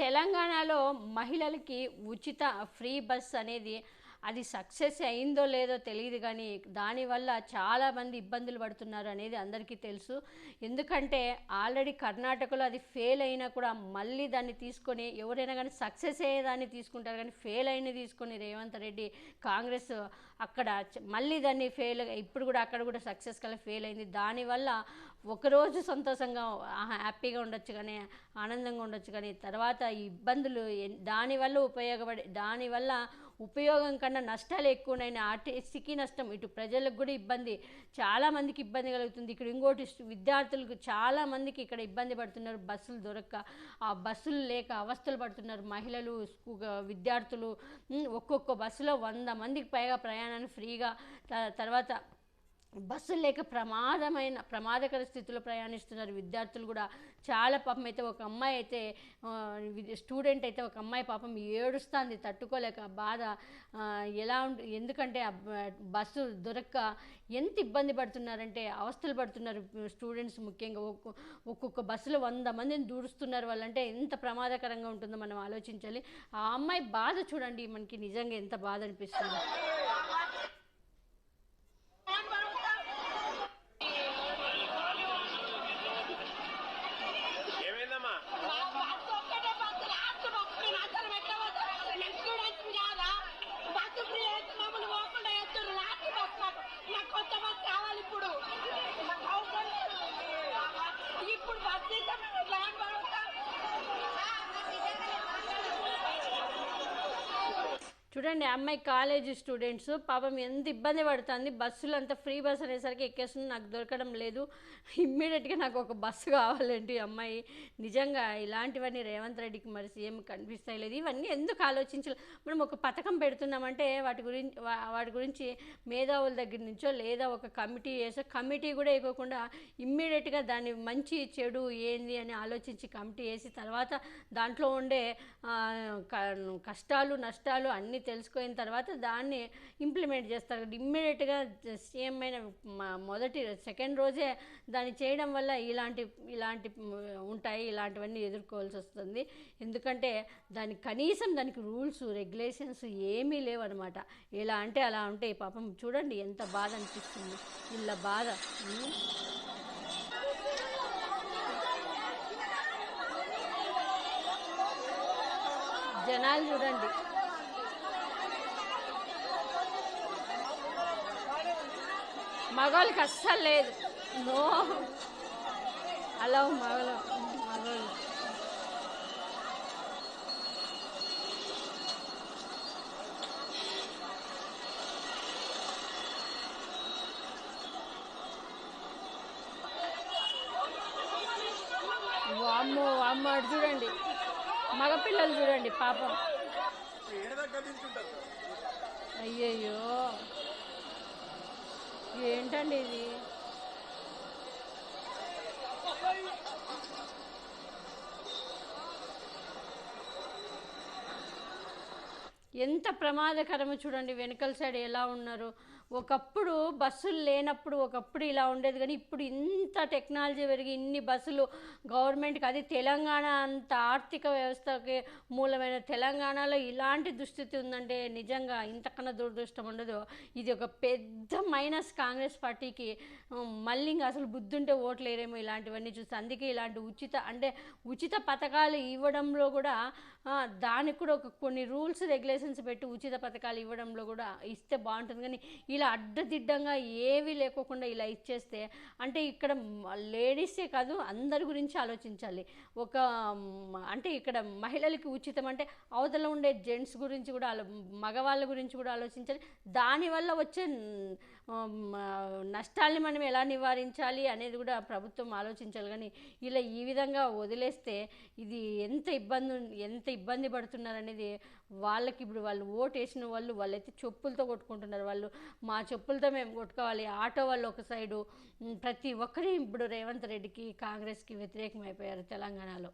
తెలంగాణలో మహిళలకి ఉచిత ఫ్రీ బస్ అనేది అది సక్సెస్ అయిందో లేదో తెలియదు కానీ దానివల్ల చాలామంది ఇబ్బందులు పడుతున్నారు అనేది అందరికీ తెలుసు. ఎందుకంటే ఆల్రెడీ కర్ణాటకలో అది ఫెయిల్ అయినా కూడా మళ్ళీ దాన్ని తీసుకొని ఎవరైనా కానీ సక్సెస్ అయ్యేదాన్ని తీసుకుంటారు, కానీ ఫెయిల్ అయిన తీసుకొని రేవంత్ రెడ్డి కాంగ్రెస్ అక్కడ మళ్ళీ దాన్ని ఫెయిల్, ఇప్పుడు కూడా అక్కడ కూడా సక్సెస్ కల ఫెయిల్ అయింది. దానివల్ల ఒకరోజు సంతోషంగా హ్యాపీగా ఉండొచ్చు కానీ ఆనందంగా ఉండొచ్చు, కానీ తర్వాత ఈ ఇబ్బందులు దానివల్ల ఉపయోగం కన్నా నష్టాలు ఎక్కువనైనా ఆర్టీసీకి నష్టం, ఇటు ప్రజలకు కూడా ఇబ్బంది, చాలామందికి ఇబ్బంది కలుగుతుంది. ఇక్కడ ఇంకోటి విద్యార్థులకు చాలామందికి ఇక్కడ ఇబ్బంది పడుతున్నారు, బస్సులు దొరక్క ఆ బస్సులు లేక అవస్థలు పడుతున్నారు మహిళలు, విద్యార్థులు. ఒక్కొక్క బస్సులో 100 మందికి పైగా ప్రయాణాన్ని ఫ్రీగా, తర్వాత బస్సులు లేక ప్రమాదకర స్థితిలో ప్రయాణిస్తున్నారు విద్యార్థులు కూడా. చాలా పాపం అయితే ఒక అమ్మాయి అయితే స్టూడెంట్ అయితే ఒక అమ్మాయి పాపం ఏడుస్తుంది తట్టుకోలేక బాధ. ఎందుకంటే బస్సు దొరక్క ఎంత ఇబ్బంది పడుతున్నారంటే అవస్థలు పడుతున్నారు స్టూడెంట్స్. ముఖ్యంగా ఒక్కొక్క బస్సులో 100 మందిని దూరుస్తున్నారు వాళ్ళంటే ఎంత ప్రమాదకరంగా ఉంటుందో మనం ఆలోచించాలి. ఆ అమ్మాయి బాధ చూడండి, మనకి నిజంగా ఎంత బాధ అనిపిస్తుంది. చూడండి అమ్మాయి కాలేజీ స్టూడెంట్స్ పాపం ఎంత ఇబ్బంది పడుతుంది. బస్సులు అంతా ఫ్రీ బస్ అనేసరికి ఎక్కేస్తుంది, నాకు దొరకడం లేదు, ఇమ్మీడియట్గా నాకు ఒక బస్సు కావాలంటే అమ్మాయి. నిజంగా ఇలాంటివన్నీ రేవంత్ రెడ్డికి మరి సీఎం కనిపిస్తాయి లేదు. ఇవన్నీ ఎందుకు ఆలోచించాలి? మనం ఒక పథకం పెడుతున్నామంటే వాటి గురించి మేధావుల దగ్గర నుంచో లేదా ఒక కమిటీ కూడా ఇవ్వకుండా ఇమ్మీడియట్గా దాన్ని మంచి చెడు ఏంది అని ఆలోచించి కమిటీ వేసి తర్వాత దాంట్లో ఉండే కష్టాలు నష్టాలు అన్నీ తెలుసుకున్న తర్వాత దాన్ని ఇంప్లిమెంట్ చేస్తారు. ఇమ్మీడియట్గా సీఎం అయిన సెకండ్ రోజే దాన్ని చేయడం వల్ల ఇలాంటి ఉంటాయి, ఇలాంటివన్నీ ఎదుర్కోవాల్సి వస్తుంది. ఎందుకంటే దానికి రూల్స్ రెగ్యులేషన్స్ ఏమీ లేవు అనమాట. ఎలా అంటే అలా ఉంటాయి. పాపం చూడండి ఎంత బాధ అనిపిస్తుంది వీళ్ళ బాధ. జనాలు చూడండి, మగవాళ్ళకి అస్సలు లేదు, నో అలా మగవాళ్ళు. వామ్మో వామ్మో అటు చూడండి, మగపిల్లలు చూడండి పాపం. అయ్యయ్యో ఏంటండి ఇది? ఎంత ప్రమాదకరమో చూడండి, వెనకల సైడ్ ఎలా ఉన్నారు. ఒకప్పుడు బస్సులు లేనప్పుడు ఒకప్పుడు ఇలా ఉండేది, కానీ ఇప్పుడు ఇంత టెక్నాలజీ పెరిగి ఇన్ని బస్సులు గవర్నమెంట్కి, అది తెలంగాణ అంత ఆర్థిక వ్యవస్థకి మూలమైన తెలంగాణలో ఇలాంటి దుస్థితి ఉందంటే నిజంగా ఇంతకన్నా దురదృష్టం ఉండదు. ఇది ఒక పెద్ద మైనస్ కాంగ్రెస్ పార్టీకి. మళ్ళీ ఇంకా అసలు బుద్ధుంటే ఓట్లు వేరేమో ఇలాంటివన్నీ చూస్తే. అందుకే ఇలాంటి ఉచిత పథకాలు ఇవ్వడంలో కూడా దానికి కూడా కొన్ని రూల్స్ రెగ్యులేషన్స్ పెట్టి ఉచిత పథకాలు ఇవ్వడంలో కూడా ఇస్తే బాగుంటుంది. కానీ ఇలా అడ్డదిడ్డంగా ఏవి లేకోకుండా ఇలా ఇచ్చేస్తే అంటే ఇక్కడ లేడీసే కాదు అందరి గురించి ఆలోచించాలి. అంటే ఇక్కడ మహిళలకి ఉచితం అంటే అవతల ఉండే జెంట్స్ గురించి కూడా మగవాళ్ళ గురించి కూడా ఆలోచించాలి. దానివల్ల వచ్చే నష్టాల్ని మనం ఎలా నివారించాలి అనేది కూడా ప్రభుత్వం ఆలోచించాలి. కానీ ఇలా ఈ విధంగా వదిలేస్తే ఇది ఎంత ఇబ్బంది పడుతున్నారనేది వాళ్ళకి. ఇప్పుడు వాళ్ళు ఓటు వేసిన వాళ్ళైతే చెప్పులతో కొట్టుకుంటున్నారు. వాళ్ళు మా చెప్పులతో మేము కొట్టుకోవాలి, ఆటో వాళ్ళు ఒక సైడు, ప్రతి ఒక్కరి ఇప్పుడు రేవంత్ రెడ్డికి కాంగ్రెస్కి వ్యతిరేకం అయిపోయారు తెలంగాణలో.